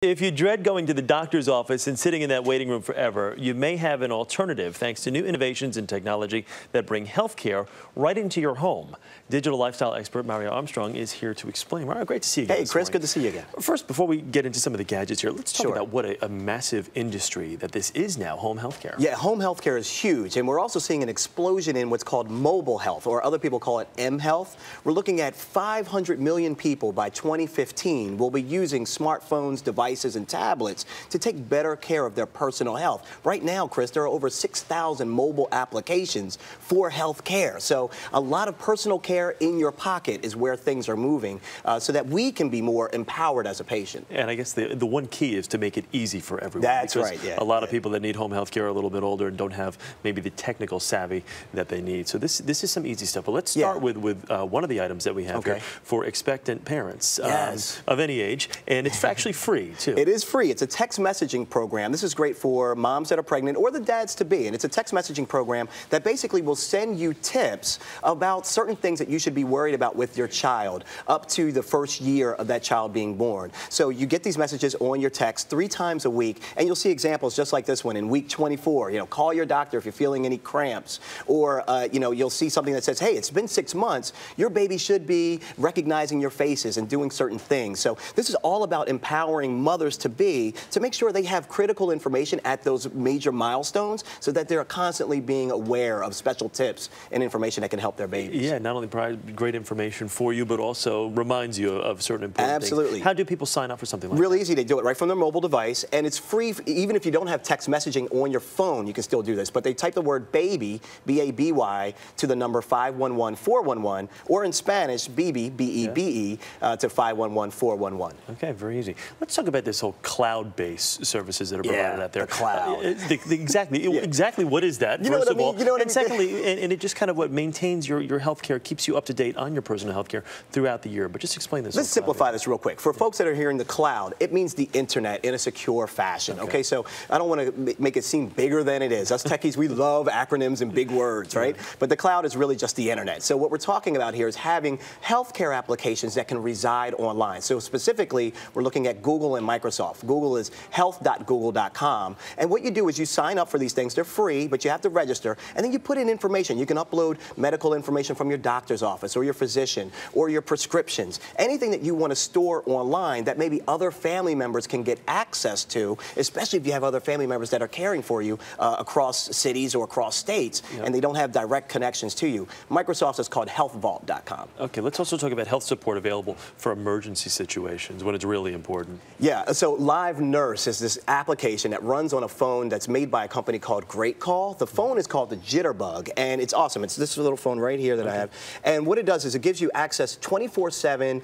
If you dread going to the doctor's office and sitting in that waiting room forever, you may have an alternative thanks to new innovations in technology that bring healthcare right into your home. Digital lifestyle expert Mario Armstrong is here to explain. Mario, great to see you again. Hey, Chris, good to see you again. First, before we get into some of the gadgets here, let's talk about what a massive industry that this is now, home healthcare. Yeah, home healthcare is huge, and we're also seeing an explosion in what's called mobile health, or other people call it M-Health. We're looking at 500 million people by 2015 will be using smartphones, devices, and tablets to take better care of their personal health. Right now, Chris, there are over 6,000 mobile applications for health care. So a lot of personal care in your pocket is where things are moving so that we can be more empowered as a patient. And I guess the one key is to make it easy for everyone. That's right, yeah. A lot of people that need home health care are a little bit older and don't have maybe the technical savvy that they need. So this is some easy stuff. But let's start with one of the items that we have here for expectant parents of any age. And it's actually free, too. It is free. It's a text messaging program. This is great for moms that are pregnant or the dads-to-be. And it's a text messaging program that basically will send you tips about certain things that you should be worried about with your child up to the first year of that child being born. So you get these messages on your text 3 times a week, and you'll see examples just like this one in week 24. You know, call your doctor if you're feeling any cramps. Or, you know, you'll see something that says, hey, it's been 6 months. Your baby should be recognizing your faces and doing certain things. So this is all about empowering mothers-to-be to make sure they have critical information at those major milestones so that they're constantly being aware of special tips and information that can help their babies. Yeah, not only provide great information for you, but also reminds you of certain important things. How do people sign up for something like that? Really easy. They do it right from their mobile device, and it's free. Even if you don't have text messaging on your phone, you can still do this. But they type the word baby, B-A-B-Y, to the number 511-411, or in Spanish, BB, B-E-B-E, to 511-411. Okay, very easy. Let's talk about this whole cloud-based services that are provided out there. The cloud. Exactly what is that, you know first what I mean? of all? You know what and secondly, and it just kind of what maintains your health care, keeps you up to date on your personal health care throughout the year. But just explain this. Let's simplify this real quick. For folks that are hearing the cloud, it means the internet in a secure fashion. Okay, so I don't want to make it seem bigger than it is. Us techies, we love acronyms and big words, right? But the cloud is really just the internet. So what we're talking about here is having healthcare applications that can reside online. So specifically, we're looking at Google and Microsoft. Google is health.google.com. And what you do is you sign up for these things. They're free, but you have to register. And then you put in information. You can upload medical information from your doctor's office or your physician or your prescriptions. Anything that you want to store online that maybe other family members can get access to, especially if you have other family members that are caring for you across cities or across states and they don't have direct connections to you. Microsoft is called healthvault.com. Okay, let's also talk about health support available for emergency situations when it's really important. Yeah, so Live Nurse is this application that runs on a phone that's made by a company called Great Call. The phone is called the Jitterbug, and it's awesome. It's this little phone right here that I have. And what it does is it gives you access 24/7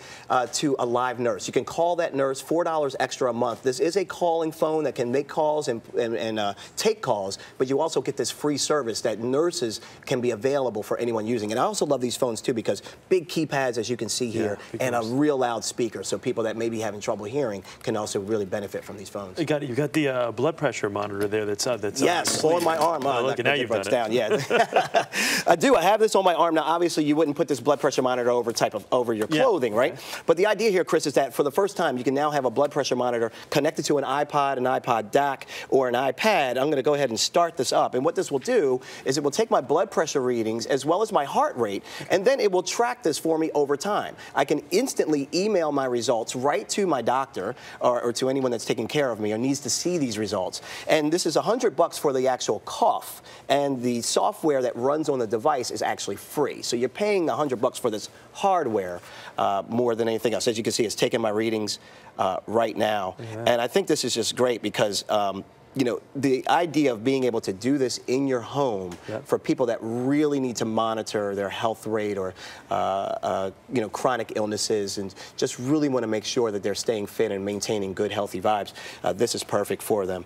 to a live nurse. You can call that nurse, $4 extra a month. This is a calling phone that can make calls and take calls, but you also get this free service that nurses can be available for anyone using. And I also love these phones too because big keypads, as you can see here, and a real loud speaker, so people that may be having trouble hearing can also really benefit from these phones. You got the blood pressure monitor there. That's yes, on my arm. Oh, look, now you've done it. Down. Yeah, I do. I have this on my arm now. Obviously, you wouldn't put this blood pressure monitor over your clothing, right? But the idea here, Chris, is that for the first time, you can now have a blood pressure monitor connected to an iPod, an iPod DAC, or an iPad. I'm going to go ahead and start this up. And what this will do is it will take my blood pressure readings as well as my heart rate, and then it will track this for me over time. I can instantly email my results right to my doctor or to anyone that's taking care of me or needs to see these results. And this is $100 for the actual cuff, and the software that runs on the device is actually free. So you're paying $100 for this hardware more than anything else. As you can see, it's taking my readings right now. And I think this is just great because you know, the idea of being able to do this in your home for people that really need to monitor their health rate or, you know, chronic illnesses and just really want to make sure that they're staying fit and maintaining good, healthy vibes, this is perfect for them.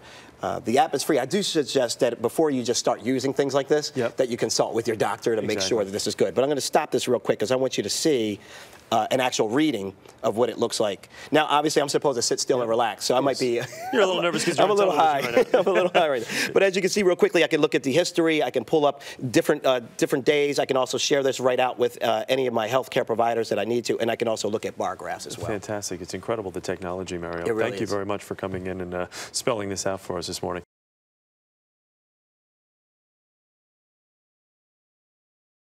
The app is free. I do suggest that before you just start using things like this, that you consult with your doctor to make sure that this is good. But I'm going to stop this real quick because I want you to see an actual reading of what it looks like. Now, obviously, I'm supposed to sit still and relax, so I might be... You're a little nervous because I'm a little high. I'm a little high right now. But as you can see real quickly, I can look at the history. I can pull up different days. I can also share this right out with any of my healthcare providers that I need to, and I can also look at bar graphs as well. Fantastic. It's incredible, the technology, Mario. It really Thank you very much for coming in and spelling this out for us this morning.